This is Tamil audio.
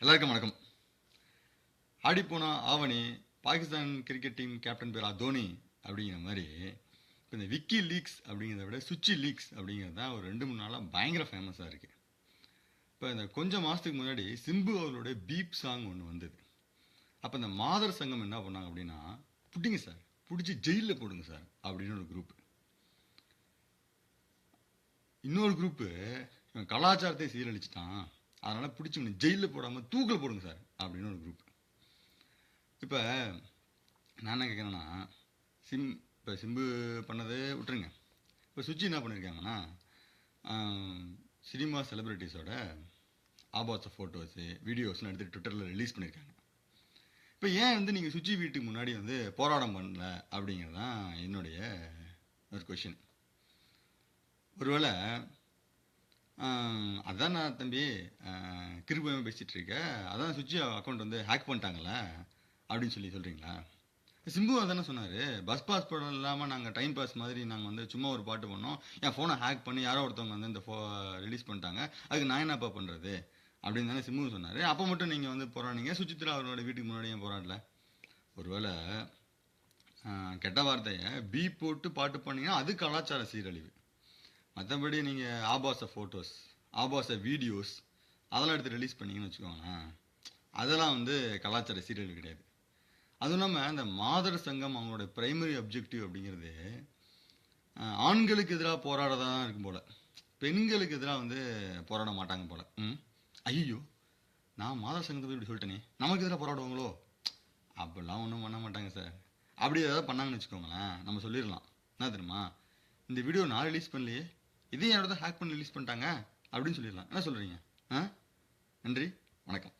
எல்லாருக்கும் வணக்கம். ஆடிப்போனா ஆவணி பாகிஸ்தான் கிரிக்கெட் டீம் கேப்டன் பேரா தோனி அப்படிங்கிற மாதிரி இப்போ இந்த விக்கி லீக்ஸ் அப்படிங்கிறத விட சுச்சி லீக்ஸ் அப்படிங்கிறது தான் ஒரு 2-3 நாளாக பயங்கர ஃபேமஸாக இருக்குது. இப்போ இந்த கொஞ்சம் மாதத்துக்கு முன்னாடி சிம்பு அவர்களுடைய பீப் சாங் ஒன்று வந்தது. அப்போ இந்த மாதர் சங்கம் என்ன பண்ணாங்க அப்படின்னா, பிடிங்க சார், பிடிச்சி ஜெயிலில் போடுங்க சார் அப்படின்னு ஒரு குரூப். இன்னொரு குரூப்பு இவன் கலாச்சாரத்தை சீரழிச்சிட்டான், அதனால் பிடிச்சி இவனை ஜெயிலில் போடாமல் தூக்கில் போடுங்க சார் அப்படின்னு ஒரு குரூப். இப்போ நான் என்ன கேட்குறேன்னா, இப்போ சிம்பு பண்ணதை விட்டுருங்க. இப்போ சுச்சி என்ன பண்ணியிருக்காங்கன்னா, சினிமா செலிப்ரிட்டிஸோட ஆபாச ஃபோட்டோஸு வீடியோஸ்லாம் எடுத்து ட்விட்டரில் ரிலீஸ் பண்ணியிருக்காங்க. இப்போ ஏன் நீங்கள் சுச்சி வீட்டுக்கு முன்னாடி போராட்டம் பண்ணல அப்படிங்கிறது தான் என்னுடைய ஒரு கொஷின். ஒருவேளை அதான் நான் தம்பி கிருபமாக பேசிகிட்டு இருக்கேன், அதான் சுச்சி அக்கௌண்ட் ஹேக் பண்ணிட்டாங்களே அப்படின்னு சொல்கிறீங்களா? சிம்பு அதானே சொன்னார், பஸ் பாஸ் படம் இல்லாமல் நாங்கள் டைம் பாஸ் மாதிரி நாங்கள் சும்மா ஒரு பாட்டு பண்ணோம், என் ஃபோனை ஹேக் பண்ணி யாரோ ஒருத்தவங்க இந்த ரிலீஸ் பண்ணிட்டாங்க, அதுக்கு நான் என்னப்பா பண்ணுறது அப்படின்னு தானே சிம்பு சொன்னார். அப்போ மட்டும் நீங்கள் போராடினீங்க, சுச்சித்ரா அவரோட வீட்டுக்கு முன்னாடி ஏன் போராடல? ஒருவேளை கெட்ட வார்த்தையை பீ போட்டு பாட்டு பண்ணீங்கன்னா அது கலாச்சார சீரழிவு. மற்றபடி நீங்கள் ஆபாச ஃபோட்டோஸ், ஆபாச வீடியோஸ் அதெல்லாம் எடுத்து ரிலீஸ் பண்ணீங்கன்னு வச்சுக்கோங்களேன், அதெல்லாம் கலாச்சார சீரழிவு கிடையாது. அதுவும் இல்லாமல் இந்த மாதர் சங்கம் அவங்களோட பிரைமரி அப்ஜெக்டிவ் அப்படிங்கிறது ஆண்களுக்கு எதிராக போராடதான் இருக்கும் போல், பெண்களுக்கு எதிராக போராட மாட்டாங்க போல். ஐயோ, நான் மாதர் சங்கத்தை போய் இப்படி சொல்லிட்டேனே, நமக்கு எதிராக போராடுவாங்களோ? அப்படிலாம் ஒன்றும் பண்ண மாட்டாங்க சார். அப்படி ஏதாவது பண்ணாங்கன்னு வச்சுக்கோங்களேன், நம்ம சொல்லிடலாம், என்ன தெரியுமா, இந்த வீடியோ நான் ரிலீஸ் பண்ணலையே, இதையும் யாராவது ஹேக் பண்ணி ரிலீஸ் பண்ணிட்டாங்க அப்படின்னு சொல்லிடலாம். என்ன சொல்கிறீங்க? நன்றி, வணக்கம்.